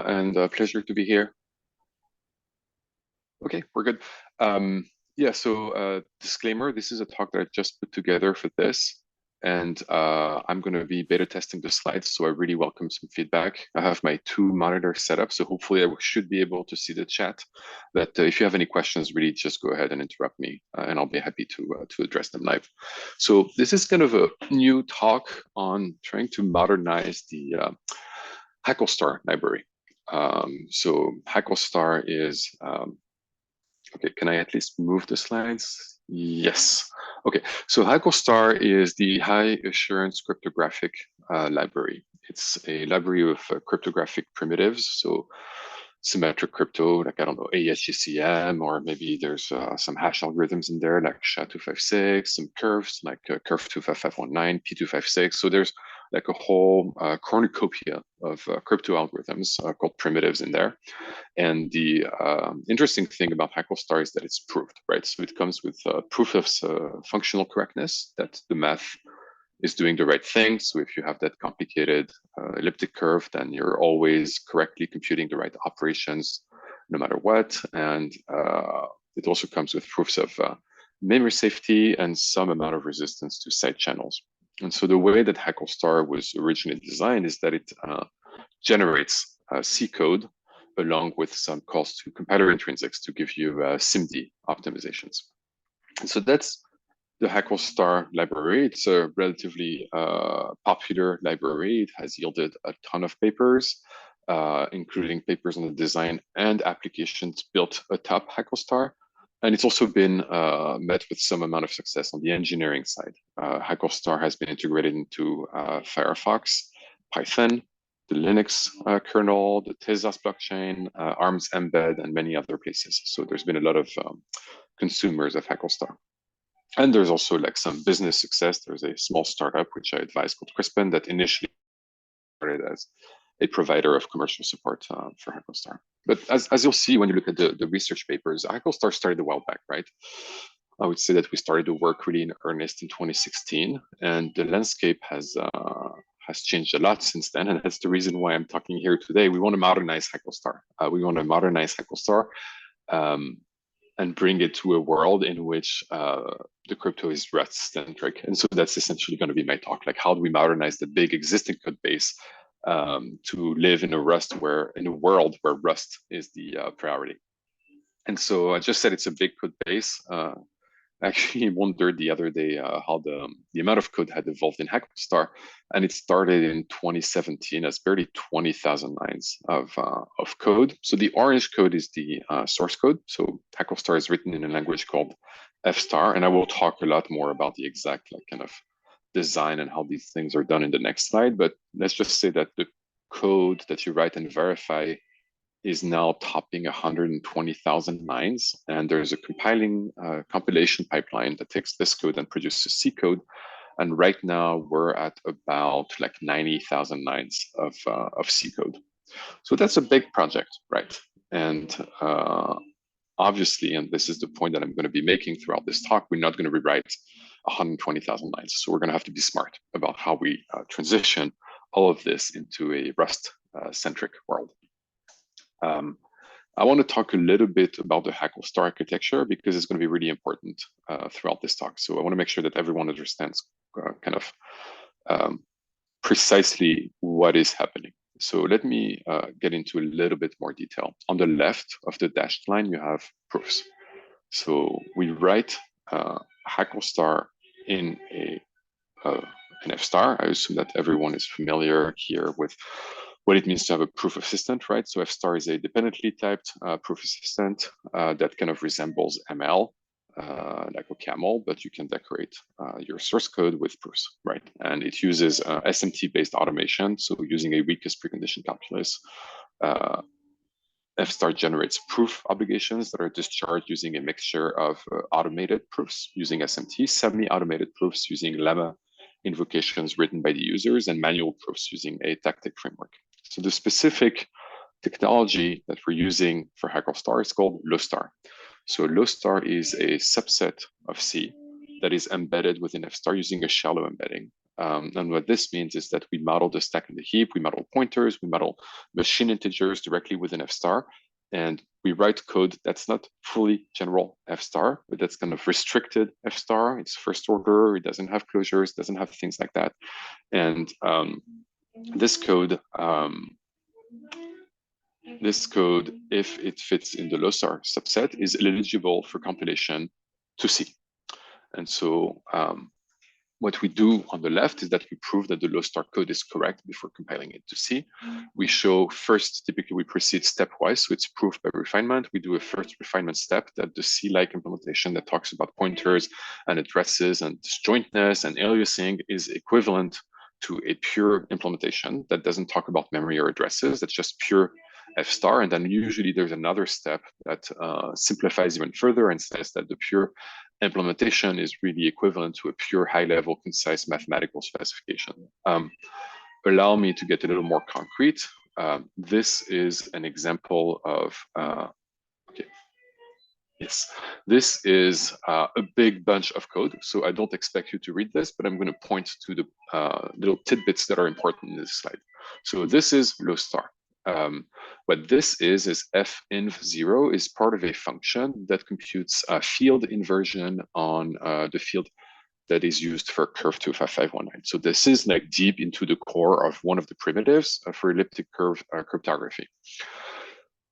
and pleasure to be here. Okay, we're good. Yeah, so disclaimer, this is a talk that I just put together for this, and I'm going to be beta testing the slides, so I really welcome some feedback. I have my two monitors set up, so hopefully I should be able to see the chat. But if you have any questions, really just go ahead and interrupt me, and I'll be happy to address them live. So this is kind of a new talk on trying to modernize the HACL-Star library. So HACL-Star is okay, can I at least move the slides? Yes. Okay, so HACL-Star is the high assurance cryptographic library. It's a library of cryptographic primitives. So symmetric crypto, like, I don't know, AES-GCM, or maybe there's some hash algorithms in there, like SHA-256, some curves, like curve25519, P256. So there's like a whole cornucopia of crypto algorithms called primitives in there. And the interesting thing about HACL-Star is that it's proved, right? So it comes with proof of functional correctness, that the math is doing the right thing. So if you have that complicated elliptic curve, then you're always correctly computing the right operations, no matter what. And it also comes with proofs of memory safety and some amount of resistance to side channels. And so the way that HACL-Star was originally designed is that it generates C code along with some calls to compiler intrinsics to give you SIMD optimizations. And so that's the HACL-Star library. It's a relatively popular library. It has yielded a ton of papers, including papers on the design and applications built atop HACL-Star. And it's also been met with some amount of success on the engineering side. HACL-Star has been integrated into Firefox, Python, the Linux kernel, the Tezos blockchain, ARMS embed, and many other places. So there's been a lot of consumers of HACL-Star. And there's also like some business success. There's a small startup, which I advise, called Crispin, that initially started as a provider of commercial support for HACL-Star. But as you'll see when you look at the research papers, HACL-Star started a while back, right? I would say that we started to work really in earnest in 2016, and the landscape has changed a lot since then, and that's the reason why I'm talking here today. We want to modernize HACL-Star. We want to modernize HACL-Star and bring it to a world in which the crypto is Rust-centric. And so that's essentially going to be my talk. Like, how do we modernize the big existing code base to live in a world where Rust is the priority? And so I just said it's a big code base. I actually wondered the other day how the amount of code had evolved in HACL-Star, and it started in 2017 as barely 20,000 lines of code. So the orange code is the source code. So HACL-Star is written in a language called F-star, and I will talk a lot more about the exact kind of design and how these things are done in the next slide. But let's just say that the code that you write and verify is now topping 120,000 lines, and there's a compilation pipeline that takes this code and produces C code. And right now we're at about like 90,000 lines of C code. So that's a big project, right? And obviously, and this is the point that I'm going to be making throughout this talk, we're not going to rewrite 120,000 lines. So we're going to have to be smart about how we transition all of this into a Rust-centric world. I want to talk a little bit about the HACL-Star architecture because it's going to be really important throughout this talk. So I want to make sure that everyone understands kind of precisely what is happening. So let me get into a little bit more detail. On the left of the dashed line, you have proofs. So we write HACL-Star in an F-star. I assume that everyone is familiar here with what it means to have a proof assistant, right? So F-star is a dependently typed proof assistant that kind of resembles ML, like OCaml, but you can decorate your source code with proofs, right? And it uses SMT-based automation. So using a weakest precondition calculus, F-star generates proof obligations that are discharged using a mixture of automated proofs using SMT, semi-automated proofs using lemma invocations written by the users, and manual proofs using a tactic framework. So the specific technology that we're using for HACL-Star is called LOSTAR. So LOSTAR is a subset of C that is embedded within F-star using a shallow embedding. And what this means is that we model the stack in the heap, we model pointers, we model machine integers directly within F star, and we write code that's not fully general F star, but that's kind of restricted F star. It's first order, it doesn't have closures, doesn't have things like that. And this code, if it fits in the low star subset, is eligible for compilation to C. And so what we do on the left is that we prove that the low star code is correct before compiling it to C. We show first, typically we proceed stepwise, so it's proof by refinement. We do a first refinement step that the C-like implementation that talks about pointers and addresses and disjointness and aliasing is equivalent to a pure implementation that doesn't talk about memory or addresses. That's just pure F star. And then usually there's another step that simplifies even further and says that the pure implementation is really equivalent to a pure high-level concise mathematical specification. Allow me to get a little more concrete. This is an example of, okay. Yes, this is a big bunch of code. So I don't expect you to read this, but I'm going to point to the little tidbits that are important in this slide. So this is low star. What this is f_inv0 is part of a function that computes a field inversion on the field that is used for curve 25519. So this is like deep into the core of one of the primitives for elliptic curve cryptography.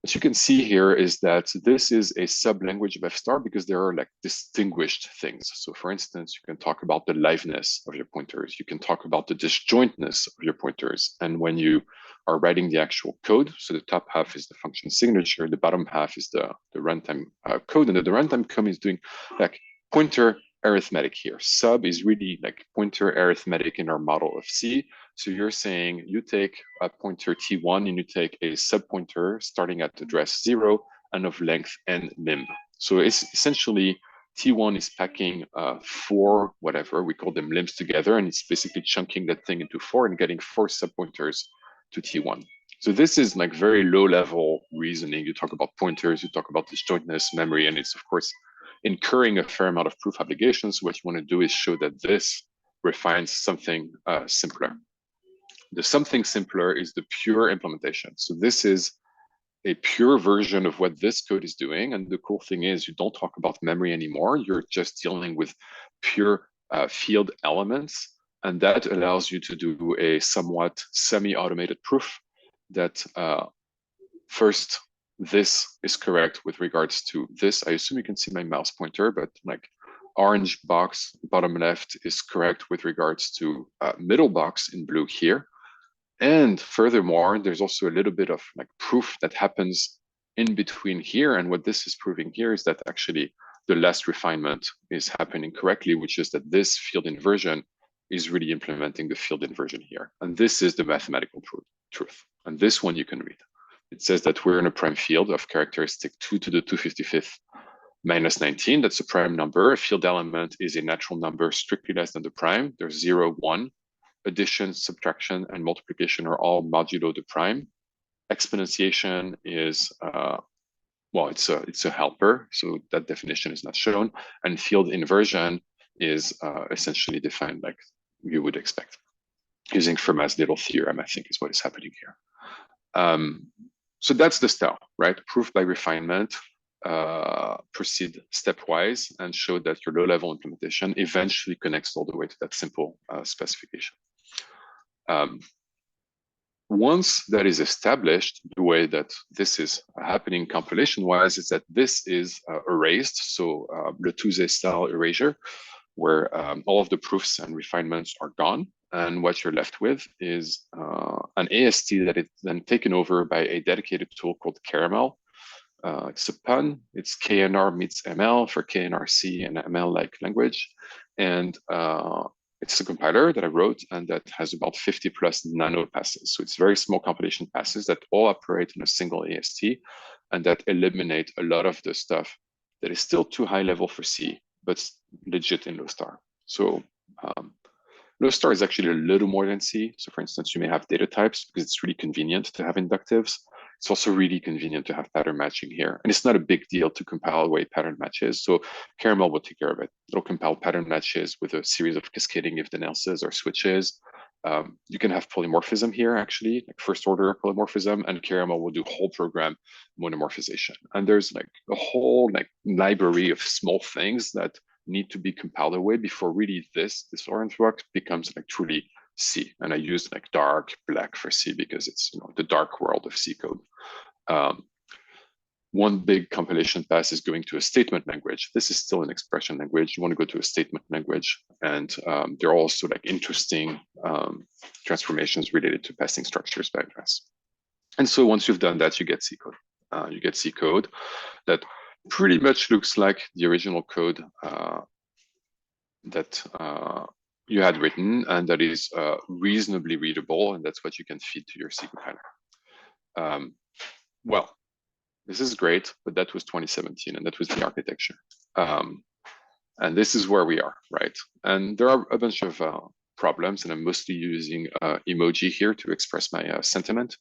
What you can see here is that this is a sub-language of F star because there are like distinguished things. So for instance, you can talk about the liveness of your pointers. You can talk about the disjointness of your pointers. And when you are writing the actual code, so the top half is the function signature, the bottom half is the runtime code, and the runtime code is doing like pointer arithmetic here. Sub is really like pointer arithmetic in our model of C. So you're saying you take a pointer T1 and you take a sub pointer starting at address 0 and of length n lim. So it's essentially T1 is packing 4 whatever, we call them limbs together, and it's basically chunking that thing into 4 and getting 4 sub pointers to T1. So this is like very low level reasoning. You talk about pointers, you talk about disjointness, memory, and it's of course incurring a fair amount of proof obligations. What you want to do is show that this refines something simpler. The something simpler is the pure implementation. So this is a pure version of what this code is doing. And the cool thing is you don't talk about memory anymore. You're just dealing with pure field elements. And that allows you to do a somewhat semi-automated proof that first, this is correct with regards to this. I assume you can see my mouse pointer, but like orange box, bottom left is correct with regards to middle box in blue here. And furthermore, there's also a little bit of like proof that happens in between here. And what this is proving here is that actually the last refinement is happening correctly, which is that this field inversion is really implementing the field inversion here. And this is the mathematical truth. And this one you can read. It says that we're in a prime field of characteristic 2 to the 255th minus 19. That's a prime number. A field element is a natural number strictly less than the prime. There's 0, 1. Addition, subtraction, and multiplication are all modulo the prime. Exponentiation is, well, it's a helper, so that definition is not shown. And field inversion is essentially defined like you would expect. Using Fermat's little theorem, I think is what is happening here. So that's the style, right? Proof by refinement, proceed stepwise and show that your low-level implementation eventually connects all the way to that simple specification. Once that is established, the way that this is happening compilation-wise is that this is erased, so Le Touze-style erasure, where all of the proofs and refinements are gone. And what you're left with is an AST that is then taken over by a dedicated tool called Caramel. It's a pun. It's KNR meets ML for KNRC and ML-like language. And it's a compiler that I wrote and that has about 50 plus nano passes. So it's very small compilation passes that all operate in a single AST and that eliminate a lot of the stuff that is still too high level for C, but legit in low star. So low star is actually a little more than C. So for instance, you may have data types because it's really convenient to have inductives. It's also really convenient to have pattern matching here. And it's not a big deal to compile away pattern matches. So Caramel will take care of it. It'll compile pattern matches with a series of cascading if-then else's or switches. You can have polymorphism here, actually, like first order polymorphism, and Caramel will do whole program monomorphization. And there's like a whole like library of small things that need to be compiled away before really this orange box becomes like truly C. And I use like dark black for C because it's the dark world of C code. One big compilation pass is going to a statement language. This is still an expression language. You want to go to a statement language. And there are also like interesting transformations related to passing structures by address. And so once you've done that, you get C code. You get C code that pretty much looks like the original code that you had written, and that is reasonably readable, and that's what you can feed to your C compiler. Well, this is great, but that was 2017, and that was the architecture. And this is where we are, right? And there are a bunch of problems, and I'm mostly using emoji here to express my sentiment.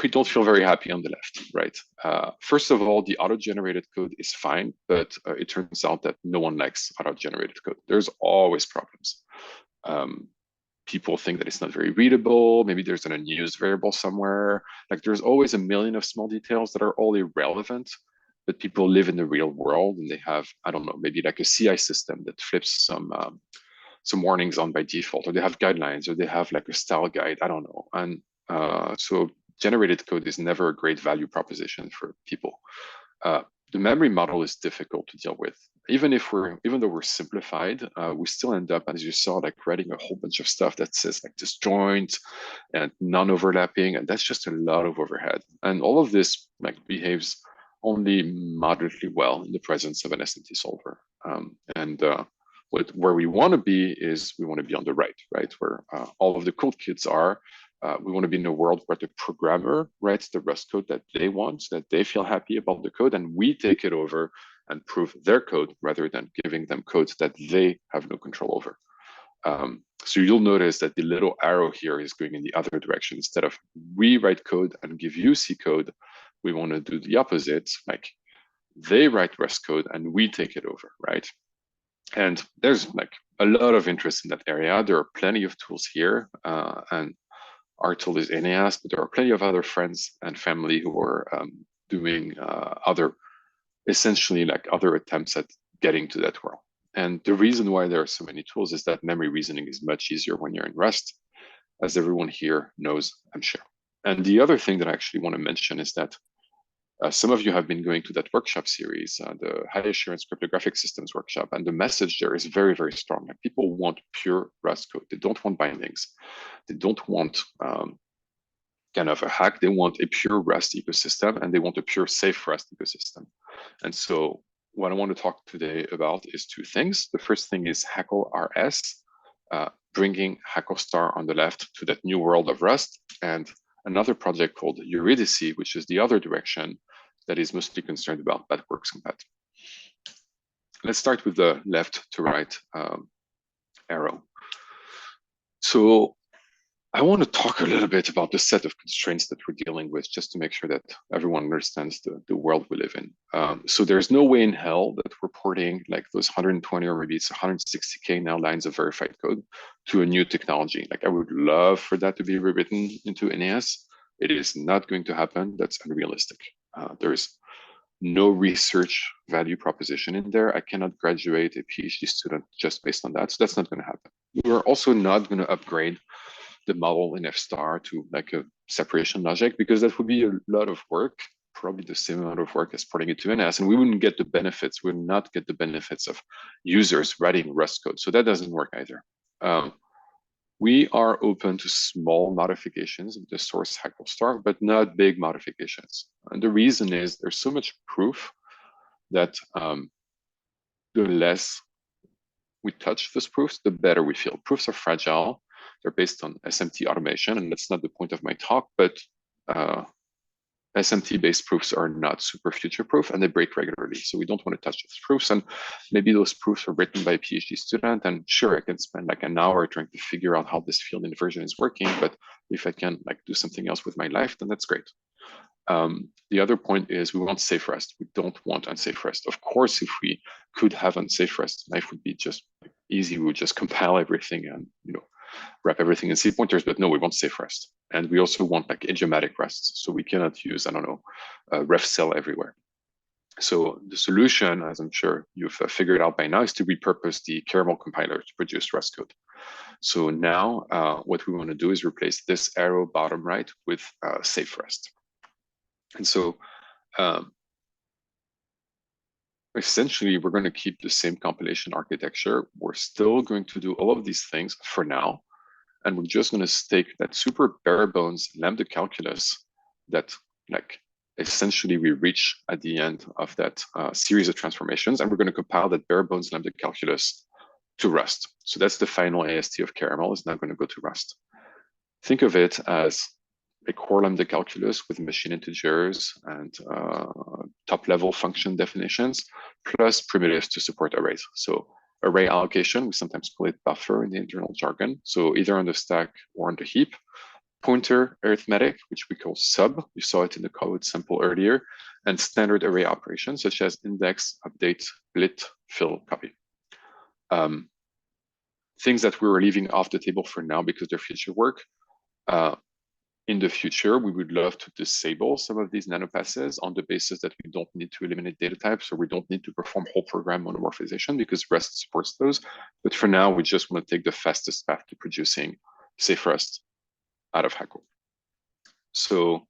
We don't feel very happy on the left, right? First of all, the auto-generated code is fine, but it turns out that no one likes auto-generated code. There's always problems. People think that it's not very readable. Maybe there's an unused variable somewhere. Like there's always a million of small details that are all irrelevant, but people live in the real world and they have, I don't know, maybe like a CI system that flips some warnings on by default, or they have guidelines, or they have like a style guide, I don't know. And so generated code is never a great value proposition for people. The memory model is difficult to deal with. Even though we're simplified, we still end up, as you saw, like writing a whole bunch of stuff that says like disjoint and non-overlapping, and that's just a lot of overhead. And all of this like behaves only moderately well in the presence of an SMT solver. Where we want to be is we want to be on the right, where all of the cool kids are. We want to be in a world where the programmer writes the Rust code that they want, that they feel happy about the code, and we take it over and prove their code rather than giving them codes that they have no control over. So you'll notice that the little arrow here is going in the other direction. Instead of we write code and give you C code, we want to do the opposite, like they write Rust code and we take it over, right? And there's like a lot of interest in that area. There are plenty of tools here, and our tool is NAS, but there are plenty of other friends and family who are doing essentially like other attempts at getting to that world. And the reason why there are so many tools is that memory reasoning is much easier when you're in Rust, as everyone here knows, I'm sure. And the other thing that I actually want to mention is that some of you have been going to that workshop series, the high assurance cryptographic systems workshop, and the message there is very, very strong. Like people want pure Rust code. They don't want bindings. They don't want kind of a hack. They want a pure Rust ecosystem, and they want a pure safe Rust ecosystem. And so what I want to talk today about is two things. The first thing is HACL-Rs, bringing HACL on the left to that new world of Rust, and another project called Eurydice, which is the other direction that is mostly concerned about backwards compatibility. Let's start with the left to right arrow. So I want to talk a little bit about the set of constraints that we're dealing with, just to make sure that everyone understands the world we live in. So there's no way in hell that we're porting like those 120 or maybe it's 160K now lines of verified code to a new technology. Like I would love for that to be rewritten into NAS. It is not going to happen. That's unrealistic. There's no research value proposition in there. I cannot graduate a PhD student just based on that. So that's not going to happen. We're also not going to upgrade the model in F star to like a separation logic, because that would be a lot of work, probably the same amount of work as porting it to NAS, and we wouldn't get the benefits. We would not get the benefits of users writing Rust code. So that doesn't work either. We are open to small modifications of the source HACL-star, but not big modifications. And the reason is there's so much proof that the less we touch those proofs, the better we feel. Proofs are fragile. They're based on SMT automation, and that's not the point of my talk, but SMT-based proofs are not super future-proof, and they break regularly. So we don't want to touch those proofs. And maybe those proofs are written by a PhD student. And sure, I can spend like an hour trying to figure out how this field inversion is working. But if I can like do something else with my life, then that's great. The other point is we want safe rest. We don't want unsafe rest. Of course, if we could have unsafe rest, life would be just like, easy. We would just compile everything and wrap everything in C pointers. But no, we want safe rest, and we also want like idiomatic rests. So we cannot use ref cell everywhere. So the solution, as I'm sure you've figured out by now, is to repurpose the caramel compiler to produce Rust code. So now what we want to do is replace this arrow bottom right with safe rest. And so essentially, we're going to keep the same compilation architecture. We're still going to do all of these things for now. And we're just going to stake that super bare bones lambda calculus that like essentially we reach at the end of that series of transformations. And we're going to compile that bare bones lambda calculus to Rust. So that's the final AST of Caramel is now going to go to Rust. Think of it as a core lambda calculus with machine integers and top-level function definitions, plus primitives to support arrays. So array allocation, we sometimes call it buffer in the internal jargon. So either on the stack or on the heap. Pointer arithmetic, which we call sub. You saw it in the code sample earlier. And standard array operations, such as index, update, split, fill, copy. Things that we're leaving off the table for now because they're future work. In the future, we would love to disable some of these nanopasses on the basis that we don't need to eliminate data types, or we don't need to perform whole program monomorphization because Rust supports those. But for now, we just want to take the fastest path to producing safe Rust out of HACL. So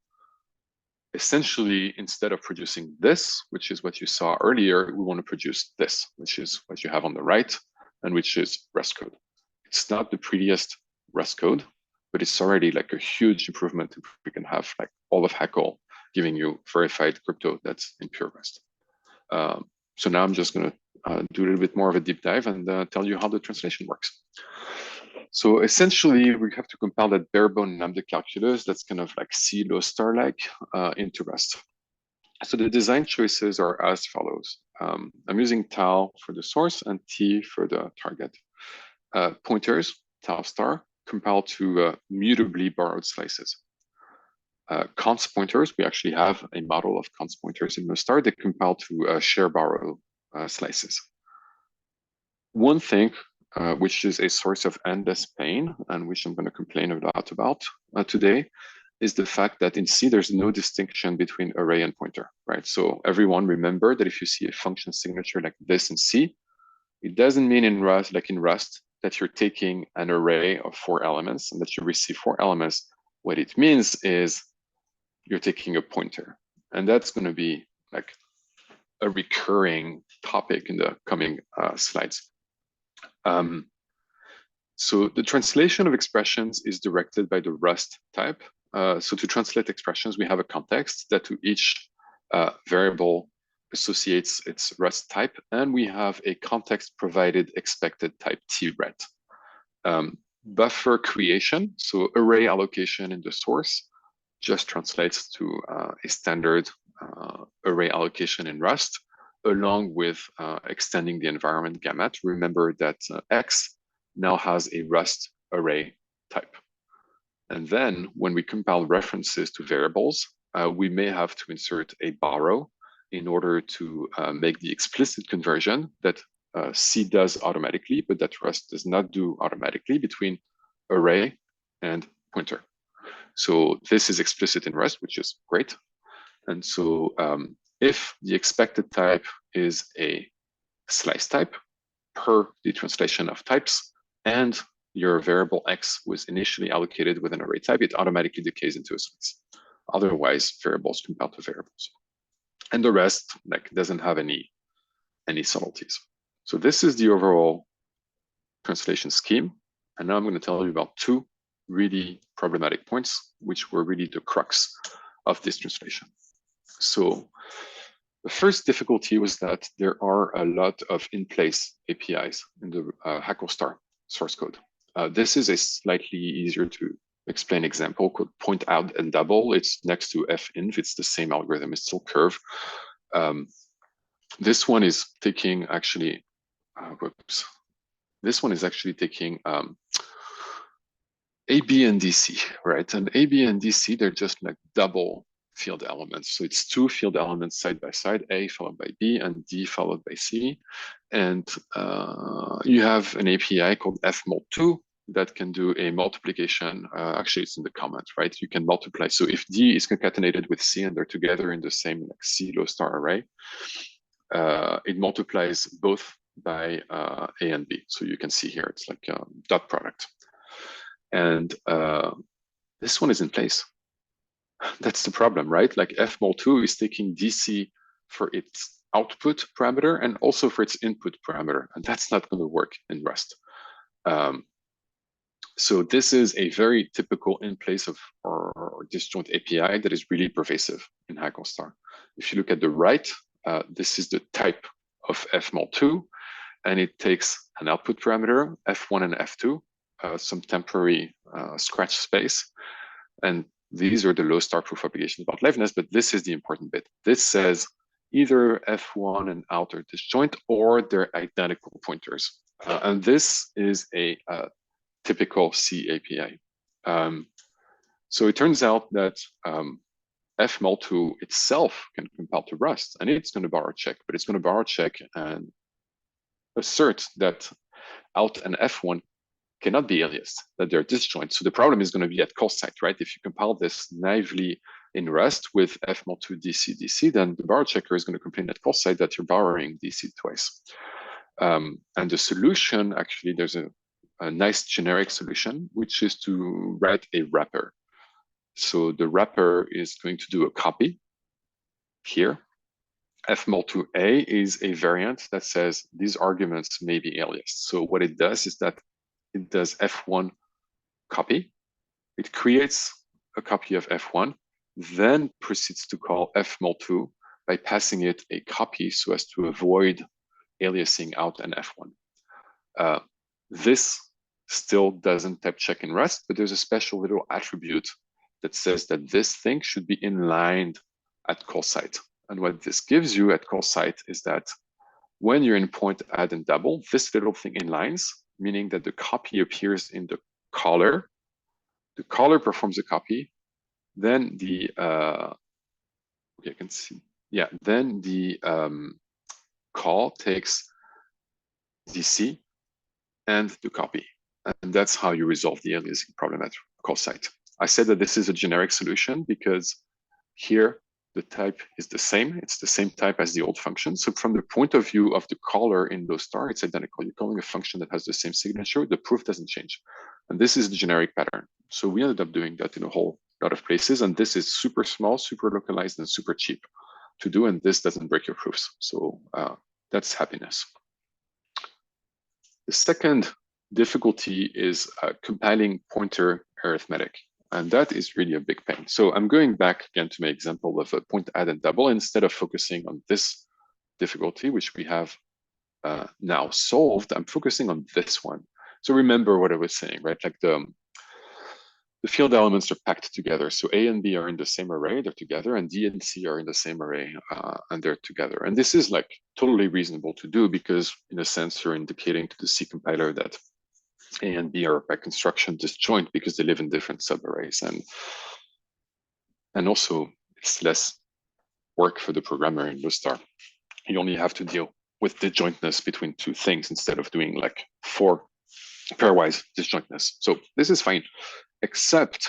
essentially, instead of producing this, which is what you saw earlier, we want to produce this, which is what you have on the right, and which is Rust code. It's not the prettiest Rust code, but it's already like a huge improvement if we can have like all of HACL giving you verified crypto that's in pure Rust. So now I'm just going to do a little bit more of a deep dive and tell you how the translation works. So essentially, we have to compile that bare bone lambda calculus that's kind of like C lodestar-like into Rust. So the design choices are as follows. I'm using tau for the source and T for the target. Pointers, tau star, compiled to mutably borrowed slices. Const pointers, we actually have a model of const pointers in lodestar that compile to share borrow slices. One thing, which is a source of endless pain and which I'm going to complain a lot about today, is the fact that in C, there's no distinction between array and pointer, right? So everyone remember that if you see a function signature like this in C, it doesn't mean in Rust, like in Rust, that you're taking an array of 4 elements and that you receive 4 elements. What it means is you're taking a pointer. And that's going to be like a recurring topic in the coming slides. So the translation of expressions is directed by the Rust type. So to translate expressions, we have a context that to each variable associates its Rust type, and we have a context provided expected type tret. Buffer creation, so array allocation in the source, just translates to a standard array allocation in Rust, along with extending the environment gamut. Remember that X now has a Rust array type. And then when we compile references to variables, we may have to insert a borrow in order to make the explicit conversion that C does automatically, but that Rust does not do automatically between array and pointer. So this is explicit in Rust, which is great. And so if the expected type is a slice type per the translation of types, and your variable X was initially allocated with an array type, it automatically decays into a slice. Otherwise, variables compile to variables. And the rest like doesn't have any subtleties. So this is the overall translation scheme. And now I'm going to tell you about 2 really problematic points, which were really the crux of this translation. So the first difficulty was that there are a lot of in-place APIs in the HACL-star source code. This is a slightly easier to explain example called point out and double. It's next to finv. It's the same algorithm. It's still curve. This one is taking actually, whoops. This one is actually taking A, B, and DC, right? And A, B, and DC, they're just like double field elements. So it's two field elements side by side, A followed by B and D followed by C. And you have an API called fmul2 that can do a multiplication. Actually, it's in the comment, right? You can multiply. So if D is concatenated with C and they're together in the same like C low star array, it multiplies both by A and B. So you can see here, it's like a dot product. And this one is in place. That's the problem, right? Like fmul2 is taking DC for its output parameter and also for its input parameter. And that's not going to work in Rust. So this is a very typical in place of or disjoint API that is really pervasive in HACL-star. If you look at the right, this is the type of fmul2, and it takes an output parameter, f1 and f2, some temporary scratch space. And these are the low star proof obligations about liveness, but this is the important bit. This says either f1 and out are disjoint or they're identical pointers. And this is a typical C API. So it turns out that fmul2 itself can compile to Rust, and it's going to borrow check, but it's going to borrow check and assert that out and f1 cannot be aliased, that they're disjoint. So the problem is going to be at call site, right? If you compile this naively in Rust with fmul2 DC DC, then the borrow checker is going to complain at call site that you're borrowing DC twice. And the solution, actually, there's a nice generic solution, which is to write a wrapper. So the wrapper is going to do a copy here. fmul2a is a variant that says these arguments may be aliased. So what it does is that it does f1 copy. It creates a copy of f1, then proceeds to call fmul2 by passing it a copy so as to avoid aliasing out and f1. This still doesn't type check in Rust, but there's a special little attribute that says that this thing should be inlined at call site. And what this gives you at call site is that when you're in point, add, and double, this little thing inlines, meaning that the copy appears in the caller performs a copy, then the okay, I can see, yeah, then the call takes DC and the copy, and that's how you resolve the aliasing problem at call site. I said that this is a generic solution because here the type is the same. It's the same type as the old function. So from the point of view of the caller in low star, it's identical. You're calling a function that has the same signature. The proof doesn't change. And this is the generic pattern. So we ended up doing that in a whole lot of places. And this is super small, super localized, and super cheap to do. And this doesn't break your proofs. So that's happiness. The second difficulty is compiling pointer arithmetic. And that is really a big pain. So I'm going back again to my example of a point, add, and double. Instead of focusing on this difficulty, which we have now solved, I'm focusing on this one. So remember what I was saying, right? Like the field elements are packed together. So A and B are in the same array, they're together, and D and C are in the same array, and they're together. And this is like totally reasonable to do because in a sense, you're indicating to the C compiler that A and B are by construction disjoint because they live in different subarrays, and also it's less work for the programmer in low star. You only have to deal with disjointness between two things instead of doing like 4 pairwise disjointness. So this is fine, except,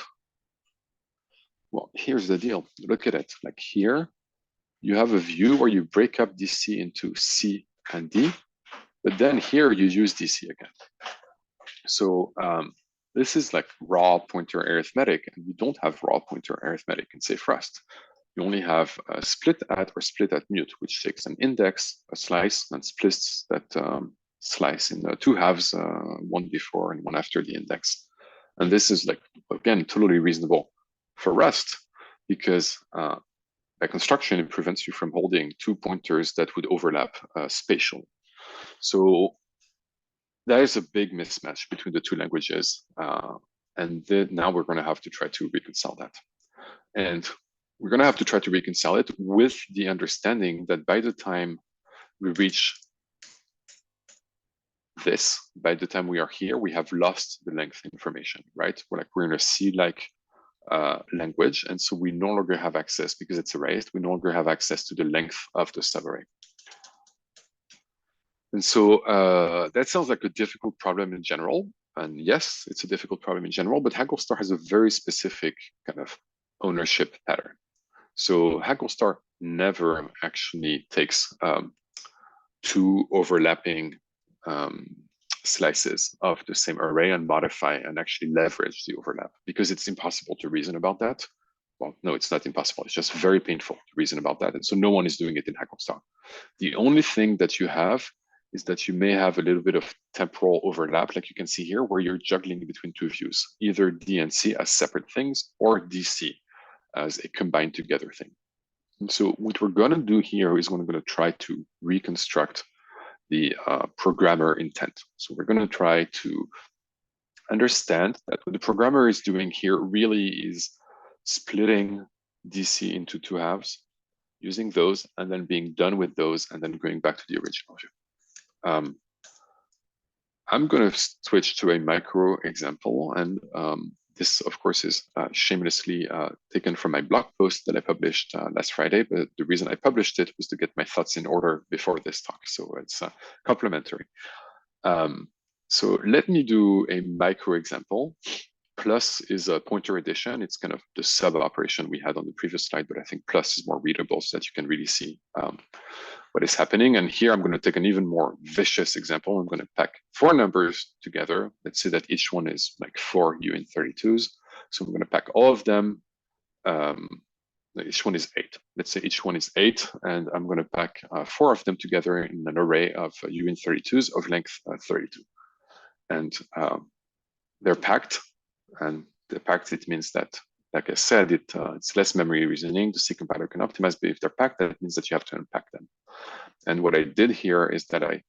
well, here's the deal. Look at it. Like here, you have a view where you break up DC into C and D, but then here you use DC again. So this is like raw pointer arithmetic, and you don't have raw pointer arithmetic in safe Rust. You only have a split at or split at mute, which takes an index, a slice, and splits that slice in 2 halves, one before and one after the index. And this is like, again, totally reasonable for Rust because by construction, it prevents you from holding 2 pointers that would overlap spatially. So there is a big mismatch between the two languages And then now we're going to have to try to reconcile that. And we're going to have to try to reconcile it with the understanding that by the time we reach this, by the time we are here, we have lost the length information, right? We're in a C-like language, and so we no longer have access, because it's erased, we no longer have access to the length of the subarray. And so that sounds like a difficult problem in general. And yes, it's a difficult problem in general, but HACL-Star has a very specific kind of ownership pattern. So HACL-Star never actually takes two overlapping slices of the same array and modify and actually leverage the overlap, because it's impossible to reason about that. Well, no, it's not impossible. It's just very painful to reason about that. And so no one is doing it in HACL-Star. The only thing that you have is that you may have a little bit of temporal overlap, like you can see here, where you're juggling between two views, either D and C as separate things or DC as a combined together thing. And so what we're going to do here is we're going to try to reconstruct the programmer intent. So we're going to try to understand that what the programmer is doing here really is splitting DC into two halves, using those, and then being done with those, and then going back to the original view. I'm going to switch to a micro example, and this, of course, is shamelessly taken from my blog post that I published last Friday, but the reason I published it was to get my thoughts in order before this talk, so it's complementary. So let me do a micro example. Plus is a pointer addition. It's kind of the sub operation we had on the previous slide, but I think plus is more readable so that you can really see what is happening. And here I'm going to take an even more vicious example. I'm going to pack four numbers together. Let's say that each one is like 4 UN32s. So I'm going to pack all of them. Each one is 8. Let's say each one is 8, and I'm going to pack 4 of them together in an array of UN32s of length 32. And they're packed. And the packed, it means that, like I said, it's less memory reasoning. The C compiler can optimize, but if they're packed, that means that you have to unpack them. And what I did here is that I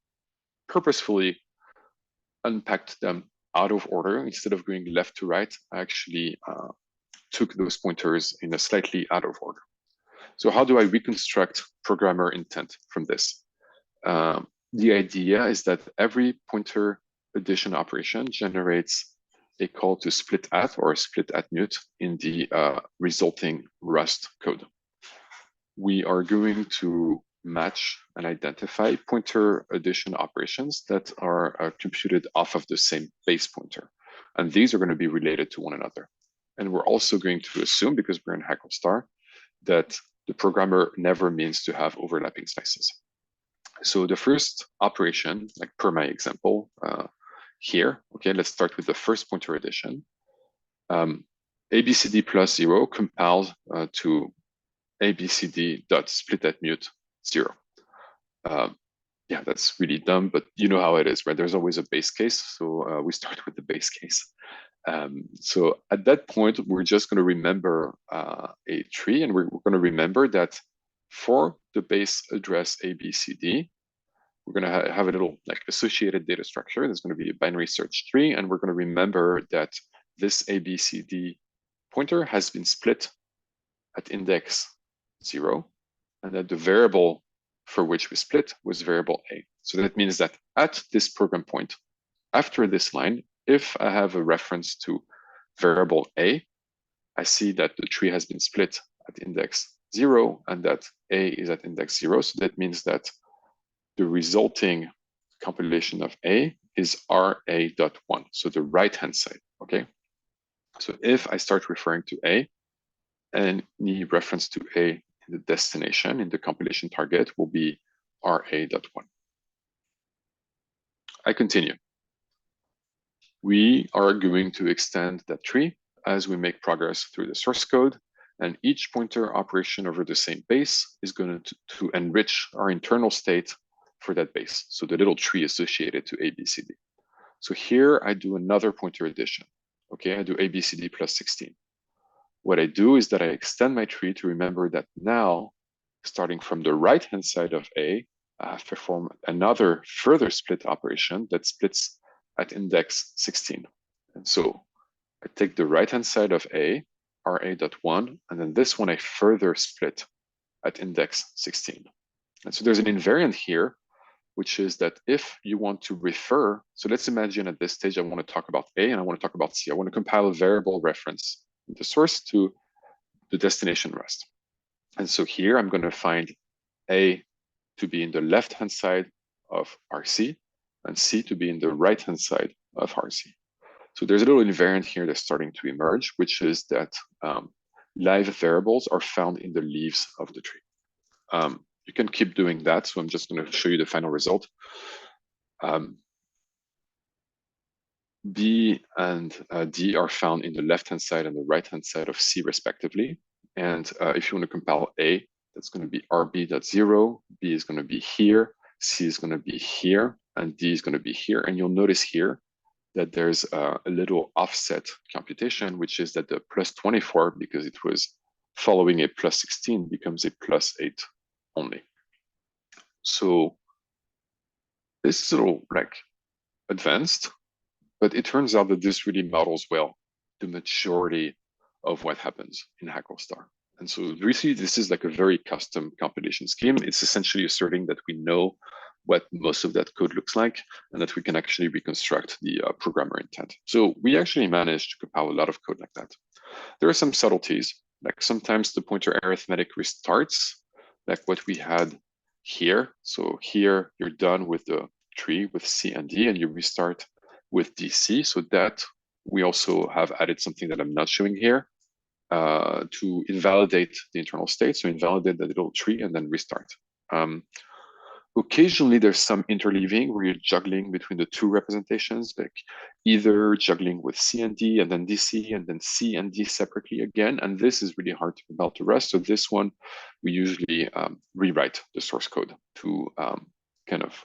purposefully unpacked them out of order. Instead of going left to right, I actually took those pointers in a slightly out of order. So how do I reconstruct programmer intent from this? The idea is that every pointer addition operation generates a call to split at or split at mute in the resulting Rust code. We are going to match and identify pointer addition operations that are computed off of the same base pointer. And these are going to be related to one another. And we're also going to assume, because we're in HACL-Star, that the programmer never means to have overlapping slices. So the first operation, like per my example, here, okay, let's start with the first pointer addition. ABCD plus 0 compiles to ABCD dot split at mute 0. Yeah, that's really dumb, but you know how it is, right? There's always a base case, so we start with the base case. So at that point, we're just going to remember a tree, and we're going to remember that for the base address ABCD, we're going to have a little like associated data structure. There's going to be a binary search tree, and we're going to remember that this ABCD pointer has been split at index 0, and that the variable for which we split was variable A. So that means that at this program point, after this line, if I have a reference to variable A, I see that the tree has been split at index 0 and that A is at index 0. So that means that the resulting compilation of A is RA.1, so the right-hand side, okay? So if I start referring to A, any reference to A in the destination, in the compilation target, will be RA.1. I continue. We are going to extend that tree as we make progress through the source code, and each pointer operation over the same base is going to enrich our internal state for that base, so the little tree associated to ABCD. So here I do another pointer addition. Okay, I do ABCD plus 16. What I do is that I extend my tree to remember that now, starting from the right-hand side of A, I have performed another further split operation that splits at index 16. And so I take the right-hand side of A, RA.1, and then this one I further split at index 16. And so there's an invariant here, which is that if you want to refer, so let's imagine at this stage I want to talk about A and I want to talk about C. I want to compile a variable reference in the source to the destination rest. And so here I'm going to find A to be in the left-hand side of RC and C to be in the right-hand side of RC. So there's a little invariant here that's starting to emerge, which is that live variables are found in the leaves of the tree. You can keep doing that. So I'm just going to show you the final result. B and D are found in the left-hand side and the right-hand side of C respectively. And if you want to compile A, that's going to be RB.0, B is going to be here, C is going to be here, and D is going to be here. And you'll notice here that there's a little offset computation, which is that the plus 24, because it was following a plus 16, becomes a plus 8 only. So this is a little like advanced, but it turns out that this really models well the majority of what happens in HACL-Star. And so really, this is like a very custom compilation scheme. It's essentially asserting that we know what most of that code looks like and that we can actually reconstruct the programmer intent. So we actually managed to compile a lot of code like that. There are some subtleties, like sometimes the pointer arithmetic restarts, like what we had here. So here you're done with the tree with C and D and you restart with DC. So that we also have added something that I'm not showing here to invalidate the internal state. So invalidate the little tree and then restart. Occasionally there's some interleaving where you're juggling between the two representations, like either juggling with C and D and then DC and then C and D separately again. And this is really hard to compile to rest. So this one, we usually rewrite the source code to kind of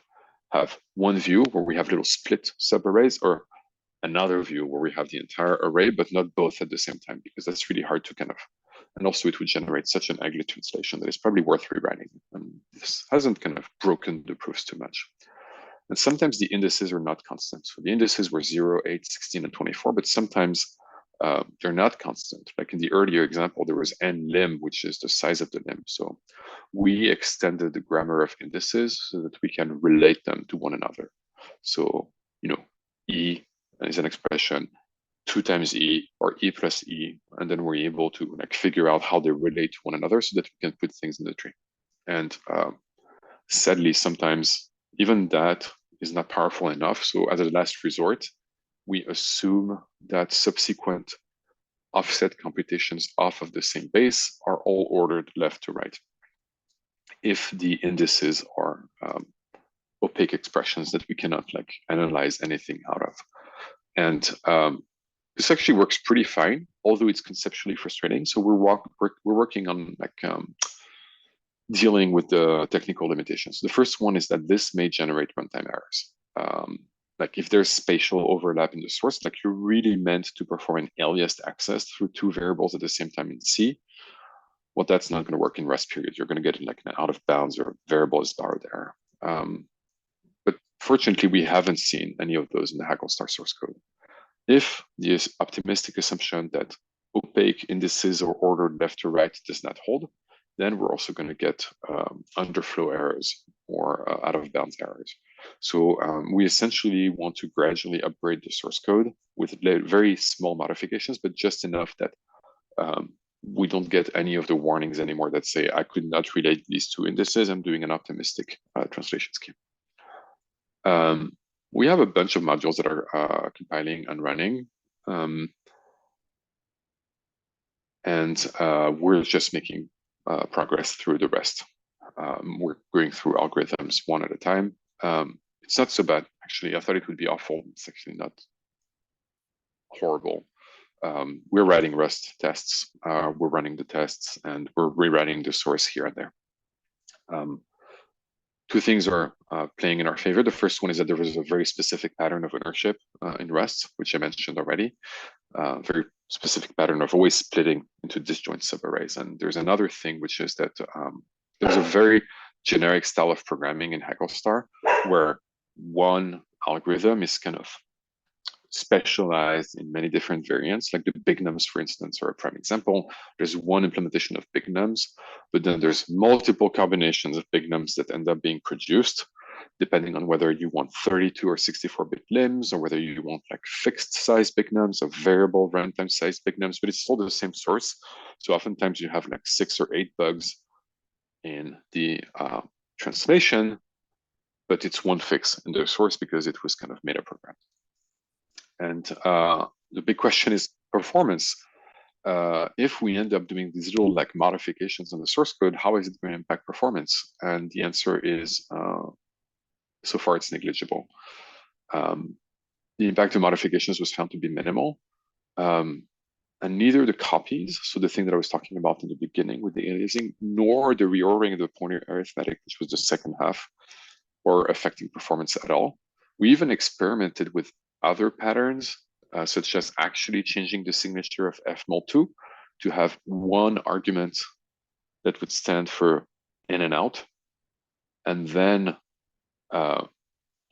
have one view where we have little split subarrays, or another view where we have the entire array, but not both at the same time, because that's really hard to kind of, and also it would generate such an ugly translation that it's probably worth rewriting. And this hasn't kind of broken the proofs too much. And sometimes the indices are not constant. So the indices were 0, 8, 16, and 24, but sometimes they're not constant. Like in the earlier example, there was n lim, which is the size of the lim. So we extended the grammar of indices so that we can relate them to one another. So, you know, E is an expression 2 times E or E plus E, and then we're able to like figure out how they relate to one another so that we can put things in the tree. And sadly, sometimes even that is not powerful enough. So as a last resort, we assume that subsequent offset computations off of the same base are all ordered left to right if the indices are opaque expressions that we cannot like analyze anything out of. And this actually works pretty fine, although it's conceptually frustrating. So we're working on like dealing with the technical limitations. The first one is that this may generate runtime errors. Like if there's spatial overlap in the source, like you're really meant to perform an aliased access through two variables at the same time in C, well, that's not going to work in rest periods. You're going to get like an out of bounds or variable is borrowed error. But fortunately, we haven't seen any of those in the HACL-Star source code. If the optimistic assumption that opaque indices are ordered left to right does not hold, then we're also going to get underflow errors or out of bounds errors. So we essentially want to gradually upgrade the source code with very small modifications, but just enough that we don't get any of the warnings anymore that say, I could not relate these two indices. I'm doing an optimistic translation scheme. We have a bunch of modules that are compiling and running. And we're just making progress through the rest. We're going through algorithms one at a time. It's not so bad, actually. I thought it would be awful. It's actually not horrible. We're writing Rust tests, we're running the tests, and we're rewriting the source here and there. Two things are playing in our favor. The first one is that there was a very specific pattern of ownership in Rust, which I mentioned already. Very specific pattern of always splitting into disjoint subarrays. And there's another thing, which is that there's a very generic style of programming in HACL-Star where one algorithm is kind of specialized in many different variants, like the big nums, for instance, are a prime example. There's one implementation of big nums, but then there's multiple combinations of big nums that end up being produced, depending on whether you want 32 or 64-bit limbs, or whether you want like fixed size big nums or variable runtime size big nums, but it's still the same source. So oftentimes you have like 6 or 8 bugs in the translation, but it's one fix in the source because it was kind of made a program. And the big question is performance. If we end up doing these little like modifications on the source code, how is it going to impact performance? And the answer is, so far it's negligible. The impact of modifications was found to be minimal. And neither the copies, so the thing that I was talking about in the beginning with the aliasing, nor the reordering of the pointer arithmetic, which was the second half, were affecting performance at all. We even experimented with other patterns, such as actually changing the signature of F-mol2 to have one argument that would stand for in and out, and then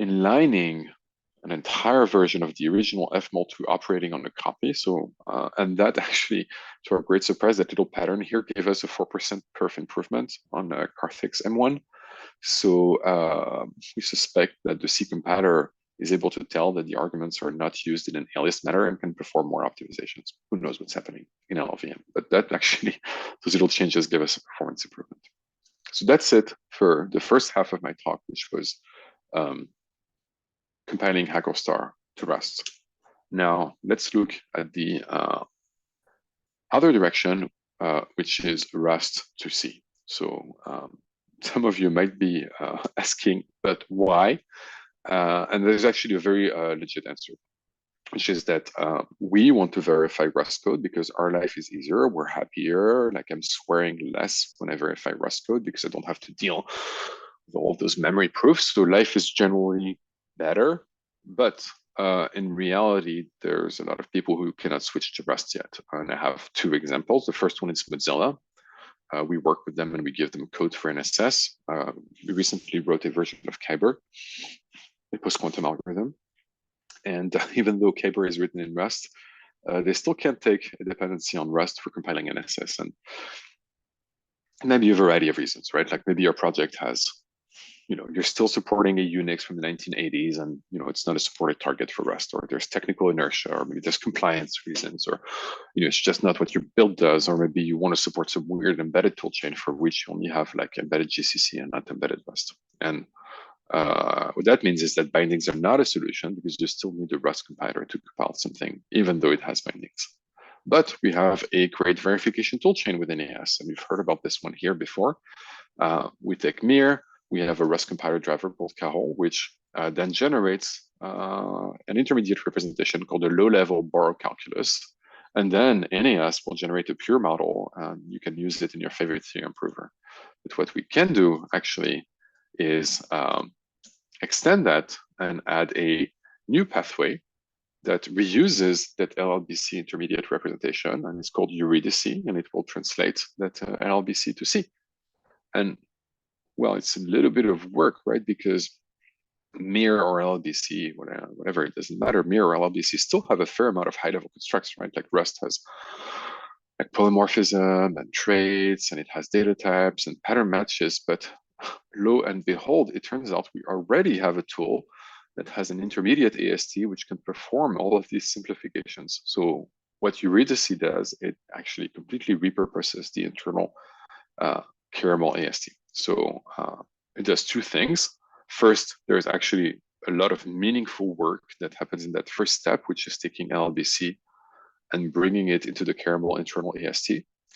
inlining an entire version of the original F-mol2 operating on the copy. So, and that actually, to our great surprise, that little pattern here gave us a 4% perf improvement on Carthix M1. So we suspect that the C compiler is able to tell that the arguments are not used in an alias manner and can perform more optimizations. Who knows what's happening in LLVM? But that actually, those little changes give us a performance improvement. So that's it for the first half of my talk, which was compiling HACL-star to Rust. Now let's look at the other direction, which is Rust to C. So some of you might be asking, but why? And there's actually a very legit answer, which is that we want to verify Rust code because our life is easier, we're happier, like I'm swearing less when I verify Rust code because I don't have to deal with all of those memory proofs. So life is generally better, but in reality, there's a lot of people who cannot switch to Rust yet. And I have two examples. The first one is Mozilla. We work with them and we give them code for NSS. We recently wrote a version of Kyber, a post-quantum algorithm. And even though Kyber is written in Rust, they still can't take a dependency on Rust for compiling NSS. And maybe a variety of reasons, right? Like maybe your project has, you're still supporting a Unix from the 1980s and, it's not a supported target for Rust, or there's technical inertia, or maybe there's compliance reasons, or, it's just not what your build does, or maybe you want to support some weird embedded toolchain for which you only have like embedded GCC and not embedded Rust. And what that means is that bindings are not a solution because you still need a Rust compiler to compile something, even though it has bindings. But we have a great verification toolchain within AS, and we've heard about this one here before. We take Mir, we have a Rust compiler driver called Carol, which then generates an intermediate representation called a low-level borrow calculus. And then NAS will generate a pure model, and you can use it in your favorite theorem prover. But what we can do actually is extend that and add a new pathway that reuses that LLBC intermediate representation, and it's called Eurydice, and it will translate that LLBC to C. And well, it's a little bit of work, right? Because Mir or LLBC, whatever, it doesn't matter. Mir or LLBC still have a fair amount of high-level constructs, right? Like Rust has like polymorphism and traits, and it has data types and pattern matches. But lo and behold, it turns out we already have a tool that has an intermediate AST which can perform all of these simplifications. So what Eurydice does, it actually completely repurposes the internal caramel AST. So it does two things. First, there's actually a lot of meaningful work that happens in that first step, which is taking LLBC and bringing it into the caramel internal AST.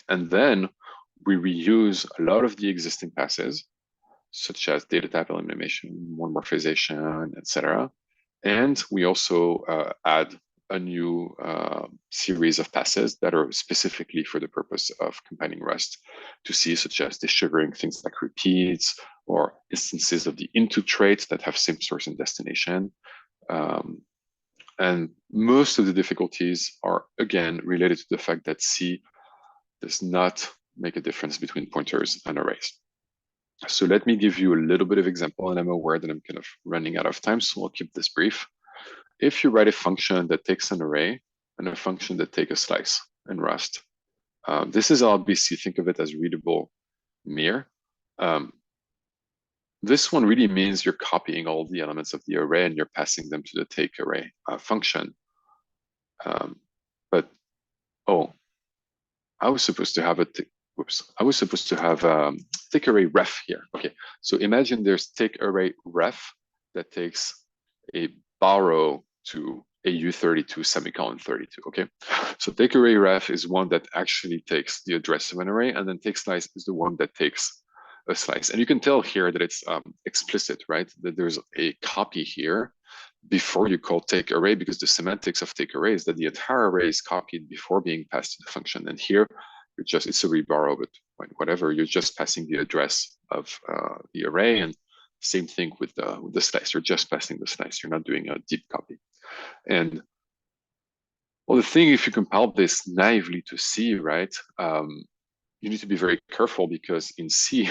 And then we reuse a lot of the existing passes, such as data type elimination, monomorphization, etc. And we also add a new series of passes that are specifically for the purpose of combining Rust to C, such as desugaring things like repeats or instances of the into traits that have same source and destination. And most of the difficulties are, again, related to the fact that C does not make a difference between pointers and arrays. So let me give you a little bit of example, and I'm aware that I'm kind of running out of time, so I'll keep this brief. if you write a function that takes an array and a function that takes a slice in Rust, this is obviously, think of it as readable mir. This one really means you're copying all the elements of the array and you're passing them to the take array function. But I was supposed to have a I was supposed to have take array ref here. Okay, so imagine there's take array ref that takes a borrow to a U32 semicolon 32. Okay, so take array ref is one that actually takes the address of an array, and then take slice is the one that takes a slice. And you can tell here that it's explicit, right? That there's a copy here before you call take array, because the semantics of take array is that the entire array is copied before being passed to the function. And here, it's a reborrow, but whatever, you're just passing the address of the array. And same thing with the slice, you're just passing the slice. You're not doing a deep copy. And well, the thing, if you compile this naively to C, right, you need to be very careful, because in C,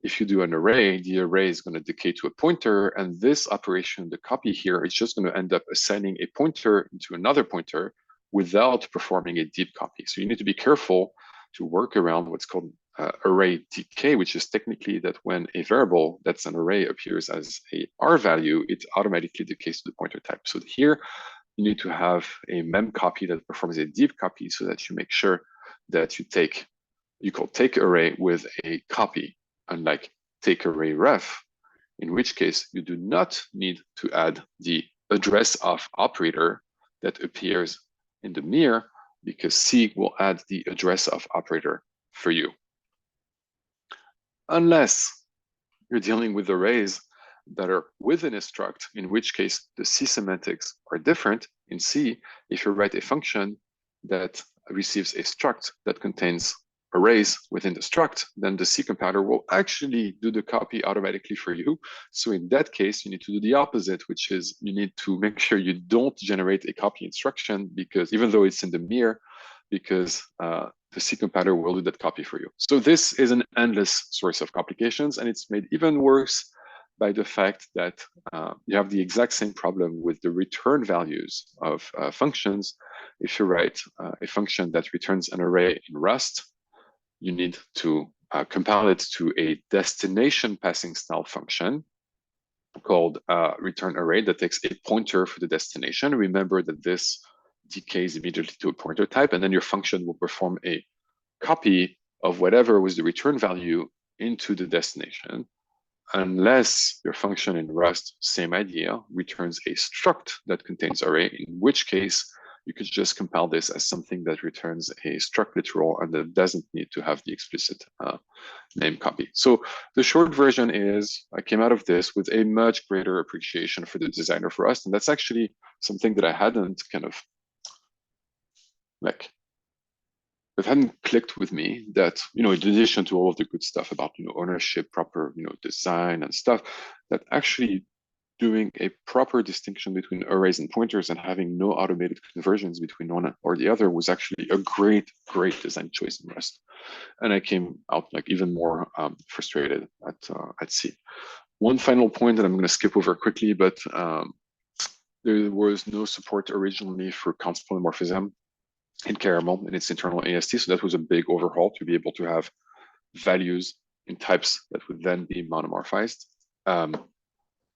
if you do an array, the array is going to decay to a pointer, and this operation, the copy here, is just going to end up assigning a pointer into another pointer without performing a deep copy. So you need to be careful to work around what's called array decay, which is technically that when a variable that's an array appears as a R value, it automatically decays to the pointer type. So here, you need to have a mem copy that performs a deep copy, so that you make sure that you call take array with a copy, unlike take array ref, in which case you do not need to add the address of operator that appears in the mir, because C will add the address of operator for you. Unless you're dealing with arrays that are within a struct, in which case the C semantics are different. In C, if you write a function that receives a struct that contains arrays within the struct, then the C compiler will actually do the copy automatically for you. So in that case, you need to do the opposite, which is you need to make sure you don't generate a copy instruction, because even though it's in the mir, because the C compiler will do that copy for you. So this is an endless source of complications, and it's made even worse by the fact that you have the exact same problem with the return values of functions. If you write a function that returns an array in Rust, you need to compile it to a destination passing style function called return array that takes a pointer for the destination. Remember that this decays immediately to a pointer type, and then your function will perform a copy of whatever was the return value into the destination, unless your function in Rust, same idea, returns a struct that contains array, in which case you could just compile this as something that returns a struct literal and that doesn't need to have the explicit name copy. So the short version is I came out of this with a much greater appreciation for the designer for Rust. And that's actually something that I hadn't kind of it hadn't clicked with me, that, in addition to all of the good stuff about, ownership, proper, design and stuff, that actually doing a proper distinction between arrays and pointers and having no automated conversions between one or the other was actually a great design choice in Rust. And I came out even more frustrated at C. One final point that I'm going to skip over quickly, but there was no support originally for const polymorphism in Caramel in its internal AST. So that was a big overhaul to be able to have values in types that would then be monomorphized.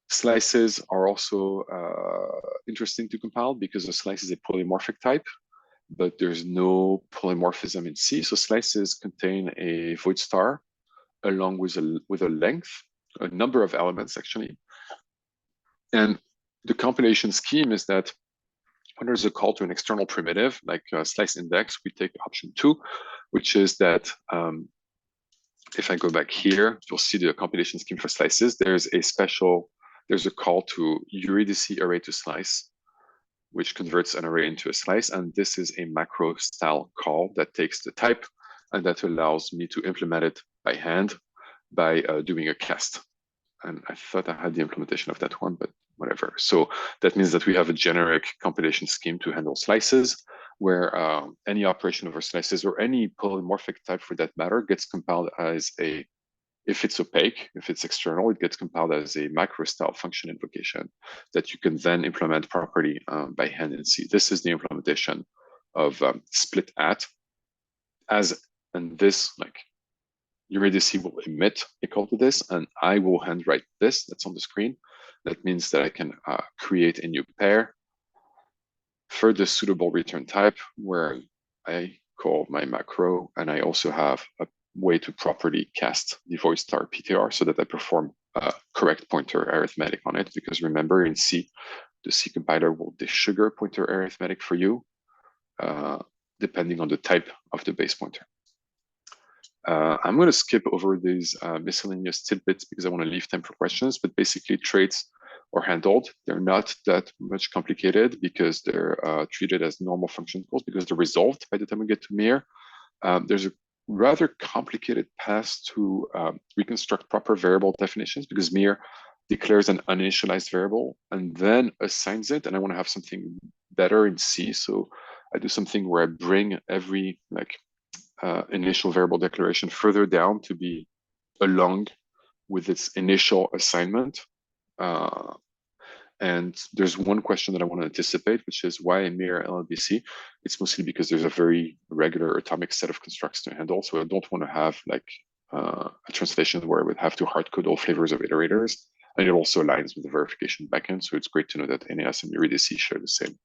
Slices are also interesting to compile because a slice is a polymorphic type, but there's no polymorphism in C. So slices contain a void star along with a length, a number of elements actually. And the compilation scheme is that when there's a call to an external primitive, like slice index, we take option 2, which is that if I go back here, you'll see the compilation scheme for slices. There's a call to Eurydice array to slice, which converts an array into a slice. And this is a macro style call that takes the type and that allows me to implement it by hand by doing a cast. And I thought I had the implementation of that one, but whatever. So that means that we have a generic compilation scheme to handle slices, where any operation over slices or any polymorphic type for that matter gets compiled as a If it's opaque, if it's external, it gets compiled as a macro-style function invocation that you can then implement properly by hand in C. This is the implementation of split at, and this like Eurydice will emit equal to this, and I will handwrite this that's on the screen. That means that I can create a new pair for the suitable return type where I call my macro, and I also have a way to properly cast the void star PTR so that I perform a correct pointer arithmetic on it. Because remember, in C, the C compiler will desugar pointer arithmetic for you, depending on the type of the base pointer. I'm going to skip over these miscellaneous tidbits because I want to leave time for questions, but basically traits are handled. They're not that much complicated because they're treated as normal function calls because they're resolved by the time we get to Mir. There's a rather complicated path to reconstruct proper variable definitions because Mir declares an uninitialized variable and then assigns it, and I want to have something better in C, so I do something where I bring every initial variable declaration further down to be along with its initial assignment. And there's one question that I want to anticipate, which is why a Mir LLDC? It's mostly because there's a very regular atomic set of constructs to handle. So I don't want to have a translation where I would have to hard code all flavors of iterators. And it also aligns with the verification backend. So it's great to know that NAS and Eurydice share the same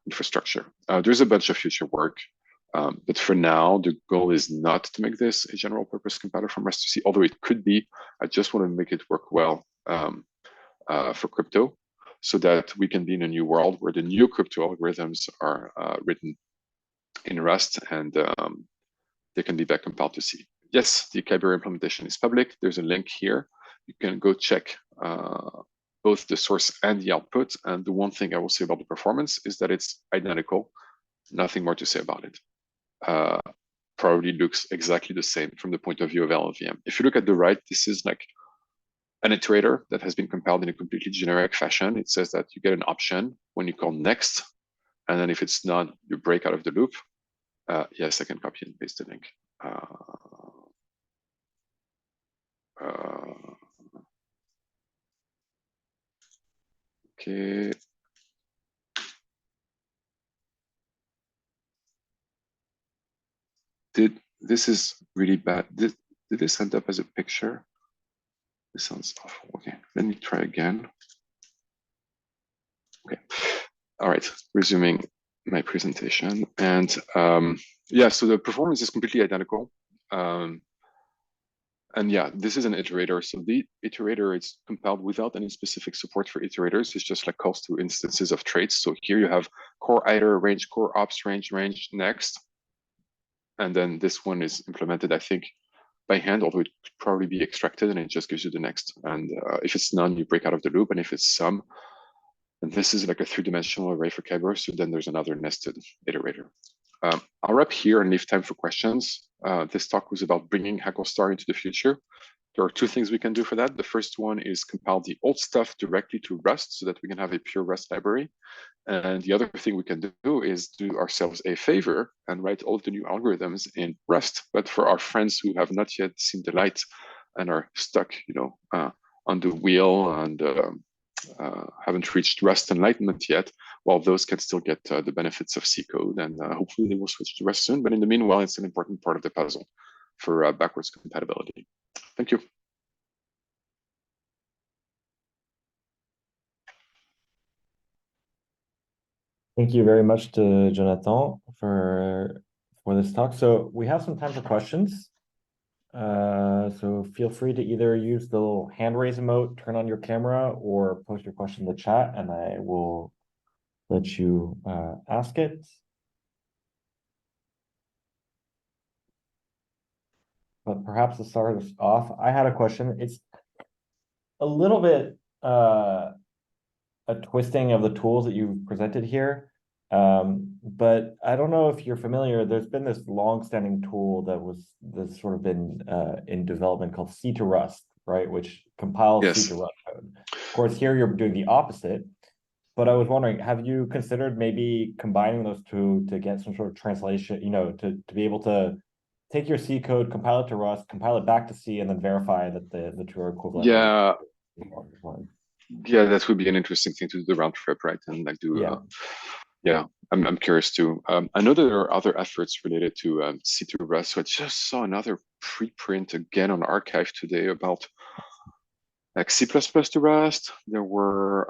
infrastructure. There's a bunch of future work. But for now, the goal is not to make this a general purpose compiler from Rust to C, although it could be. I just want to make it work well for crypto so that we can be in a new world where the new crypto algorithms are written in Rust and they can be back compiled to C. Yes, the Kyber implementation is public. There's a link here. You can go check both the source and the output. And the one thing I will say about the performance is that it's identical. Nothing more to say about it. Probably looks exactly the same from the point of view of LLVM. If you look at the right, this is like an iterator that has been compiled in a completely generic fashion. It says that you get an option when you call next, and then if it's none, you break out of the loop. Yes, I can copy and paste the link. Okay. This is really bad. Did this end up as a picture? This sounds awful. Okay, let me try again. Okay, all right, resuming my presentation. And yeah, so the performance is completely identical. And yeah, this is an iterator. So the iterator is compiled without any specific support for iterators. It's just like calls to instances of traits. So here you have core iter, range, core ops, range, next. And then this one is implemented, I think, by hand, although it could probably be extracted, and it just gives you the next. And if it's none, you break out of the loop. And if it's some, and this is like a three-dimensional array for Kyber, so then there's another nested iterator. I'll wrap here and leave time for questions. This talk was about bringing HACL-Star into the future. There are two things we can do for that. The first one is compile the old stuff directly to Rust so that we can have a pure Rust library. And the other thing we can do is do ourselves a favor and write all of the new algorithms in Rust. But for our friends who have not yet seen the light and are stuck, on the wheel and haven't reached Rust enlightenment yet, well, those can still get the benefits of C code, and hopefully they will switch to Rust soon. But in the meanwhile, it's an important part of the puzzle for backwards compatibility. Thank you. Thank you very much to Jonathan for this talk. So we have some time for questions. So feel free to either use the little hand raise emote, turn on your camera, or post your question in the chat, and I will let you ask it. But perhaps to start us off, I had a question. It's a little bit a twisting of the tools that you've presented here. But I don't know if you're familiar, there's been this long-standing tool that's sort of been in development called C to Rust, right? Which compiles C to Rust code. Of course, here you're doing the opposite. But I was wondering, have you considered maybe combining those two to get some sort of translation, to be able to take your C code, compile it to Rust, compile it back to C, and then verify that the two are equivalent. Yeah, yeah, that would be an interesting thing to do the round trip, right? And like do, yeah, I'm curious too. I know that there are other efforts related to C2 Rust. So I just saw another preprint again on Archive today about like C++ to Rust. There were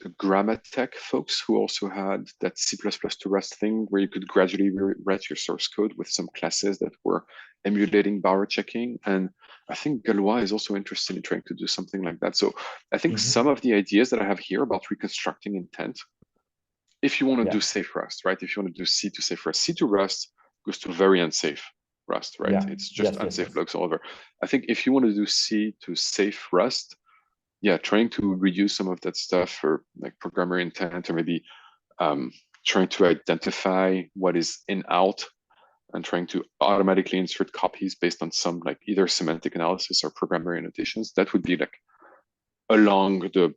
the Grammatech folks who also had that C++ to Rust thing where you could gradually rewrite your source code with some classes that were emulating borrow checking. And I think Galois is also interested in trying to do something like that. So I think some of the ideas that I have here about reconstructing intent, if you want to do safe Rust, right? If you want to do C to safe Rust, C to Rust goes to very unsafe Rust, right? It's just unsafe blocks all over. I think if you want to do C to safe Rust, yeah, trying to reduce some of that stuff for like programmer intent, or maybe trying to identify what is in out and trying to automatically insert copies based on some like either semantic analysis or programmer annotations, that would be like along the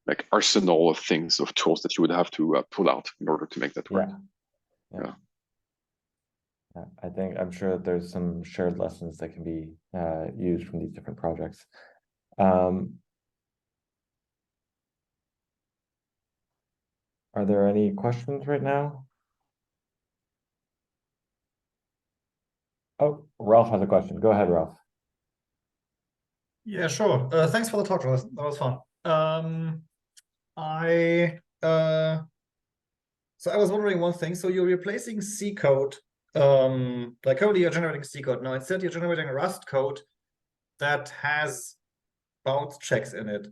like arsenal of things, of tools that you would have to pull out in order to make that work. Yeah. I'm sure that there's some shared lessons that can be used from these different projects. Are there any questions right now? Oh, Ralph has a question. Go ahead, Ralph. Yeah, sure. Thanks for the talk. That was fun. So I was wondering one thing. So you're replacing C code. Like currently you're generating C code. Now instead you're generating a Rust code that has bounce checks in it.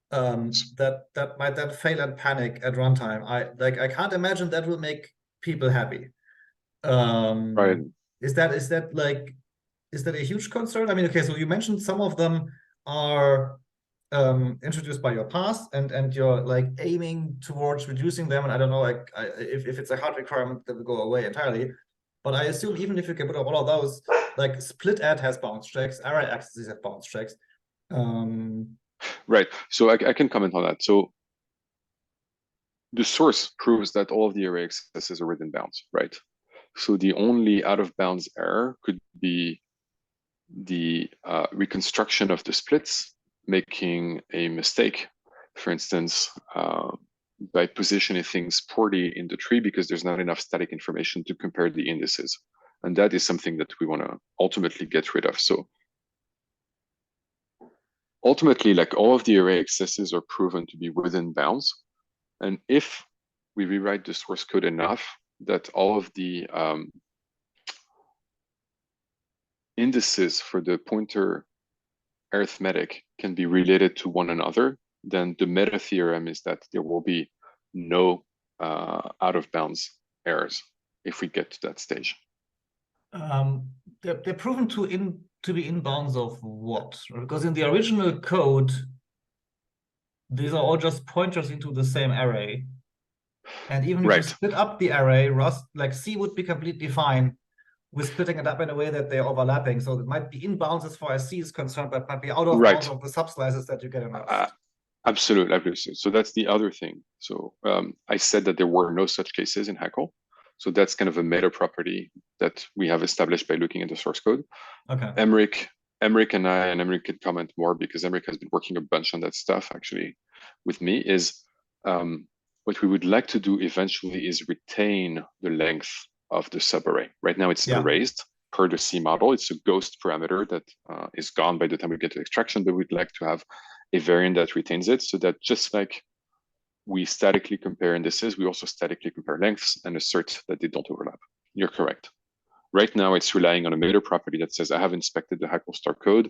That might then fail and panic at runtime. I can't imagine that will make people happy. Right. Is that a huge concern? I mean, okay, so you mentioned some of them are introduced by your past, and you're like aiming towards reducing them. And I don't know, like if it's a hard requirement that will go away entirely. But I assume even if you can put up all of those, like split add has bounce checks, array accesses have bounce checks. Right. So I can comment on that. So the source proves that all of the array accesses are within bounds, right? So the only out of bounds error could be the reconstruction of the splits, making a mistake, for instance, by positioning things poorly in the tree because there's not enough static information to compare the indices. And that is something that we want to ultimately get rid of. So ultimately, like all of the array accesses are proven to be within bounds. And if we rewrite the source code enough that all of the indices for the pointer arithmetic can be related to one another, then the meta theorem is that there will be no out of bounds errors if we get to that stage. They're proven to be in bounds of what? Because in the original code, these are all just pointers into the same array. And even if you split up the array, Rust, like C would be completely fine with splitting it up in a way that they're overlapping. So it might be in bounds as far as C is concerned, but might be out of bounds of the subslices that you get in Rust. Absolutely. So that's the other thing. So I said that there were no such cases in HACL. So that's kind of a meta property that we have established by looking at the source code. Okay. Emmerich and I, and Emmerich could comment more because Emmerich has been working a bunch on that stuff actually with me, is what we would like to do eventually is retain the length of the subarray. Right now it's erased per the C model. It's a ghost parameter that is gone by the time we get to extraction, but we'd like to have a variant that retains it so that just like we statically compare indices, we also statically compare lengths and assert that they don't overlap. You're correct. Right now, it's relying on a meta property that says I have inspected the HACL star code,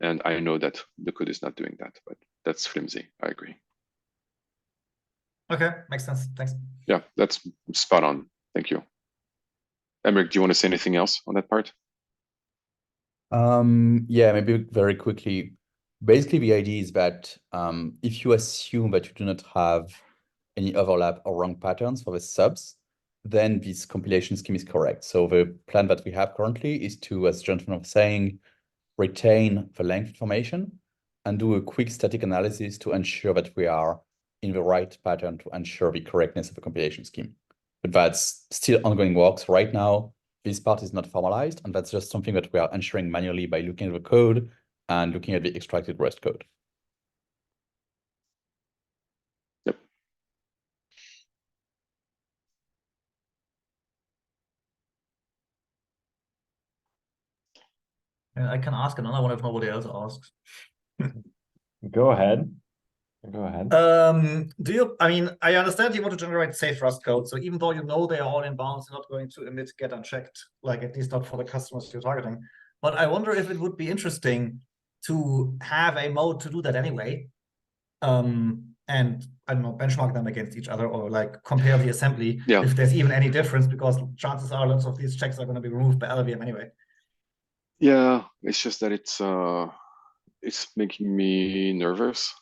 and I know that the code is not doing that, but that's flimsy. I agree. Okay, makes sense. Thanks. Yeah, that's spot on. Thank you. Emmerich, do you want to say anything else on that part? Yeah, maybe very quickly. Basically, the idea is that if you assume that you do not have any overlap or wrong patterns for the subs, then this compilation scheme is correct. So the plan that we have currently is to, as Jonathan was saying, retain the length information and do a quick static analysis to ensure that we are in the right pattern to ensure the correctness of the compilation scheme. But that's still ongoing works right now. this part is not formalized, and that's just something that we are ensuring manually by looking at the code and looking at the extracted Rust code. Yep. And I can ask another one if nobody else asks. Go ahead. Go ahead. I mean, I understand you want to generate safe Rust code. So even though you know they are all in bounds, you're not going to emit get unchecked, like at least not for the customers you're targeting. But I wonder if it would be interesting to have a mode to do that anyway. And I don't know, benchmark them against each other or like compare the assembly if there's even any difference, because chances are lots of these checks are going to be removed by LLVM anyway. Yeah, it's just that it's making me nervous.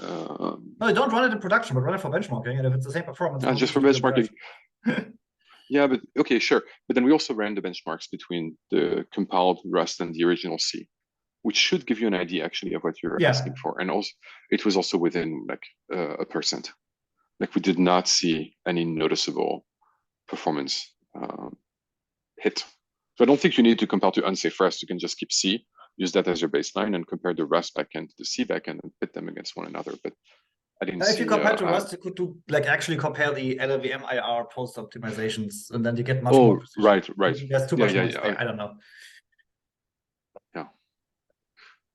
No, don't run it in production, but run it for benchmarking. And if it's the same performance, just for benchmarking. Yeah, but okay, sure. But then we also ran the benchmarks between the compiled Rust and the original C, which should give you an idea actually of what you're asking for. And also, it was also within like 1%. Like we did not see any noticeable performance hit. So I don't think you need to compile to unsafe Rust. You can just keep C, use that as your baseline, and compare the Rust backend to the C backend and pit them against one another. But I didn't see. If you compare to Rust, you could do like actually compare the LLVM IR post optimizations, and then you get much more precision. Right. Maybe there's too much noise there. I don't know. Yeah.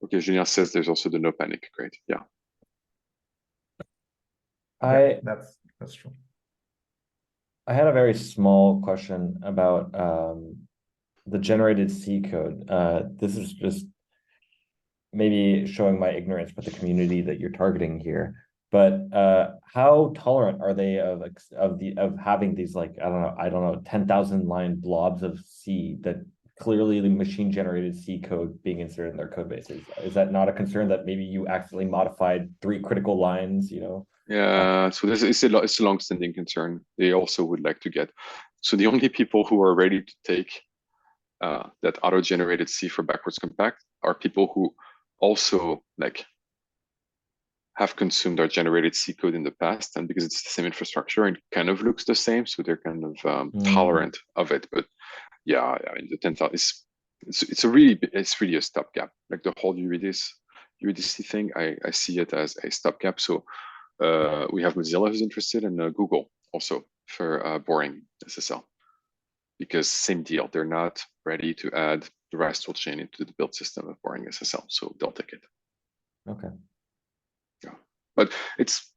Okay, Julien says there's also the no panic. Great. Yeah. That's true. I had a very small question about the generated C code. This is just maybe showing my ignorance with the community that you're targeting here. But how tolerant are they of having these, like, I don't know 10,000 line blobs of C that clearly the machine generated C code being inserted in their code bases? Is that not a concern that maybe you accidentally modified 3 critical lines, you know? Yeah, so it's a long-standing concern. They also would like to get. So the only people who are ready to take that auto-generated C for backwards compact are people who also like have consumed our generated C code in the past, and because it's the same infrastructure and kind of looks the same, so they're kind of tolerant of it. But yeah, I mean, the 10,000 is it's really a stopgap. Like the whole Eurydice thing, I see it as a stopgap. So we have Mozilla who's interested, and Google also for boring SSL, because same deal. They're not ready to add the RISE toolchain into the build system of boring SSL, so they'll take it. Okay. Yeah, but it's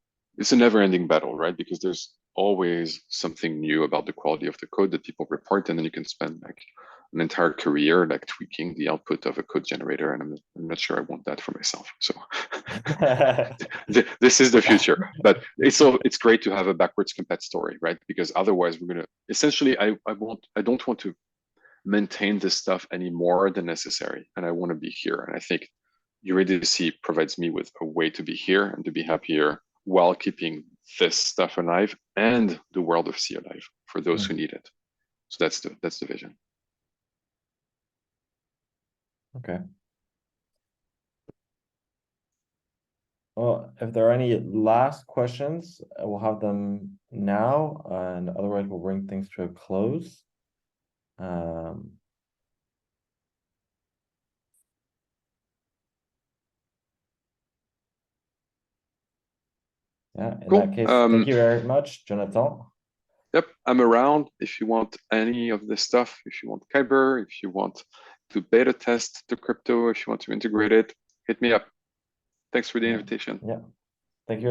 a never-ending battle, right? Because there's always something new about the quality of the code that people report, and then you can spend like an entire career like tweaking the output of a code generator, and I'm not sure I want that for myself. So this is the future, but it's great to have a backwards compat story, right? Because otherwise we're gonna essentially I don't want to maintain this stuff any more than necessary, and I want to be here. And I think Eurydice provides me with a way to be here and to be happier while keeping this stuff alive and the world of C alive for those who need it. So that's the vision. Okay. Well, if there are any last questions, we'll have them now, and otherwise we'll bring things to a close. Yeah, in cool. that case, thank you very much, Jonathan. Yep, I'm around if you want any of this stuff. If you want Kyber, if you want to beta test the crypto, if you want to integrate it, hit me up. Thanks for the invitation. Yeah.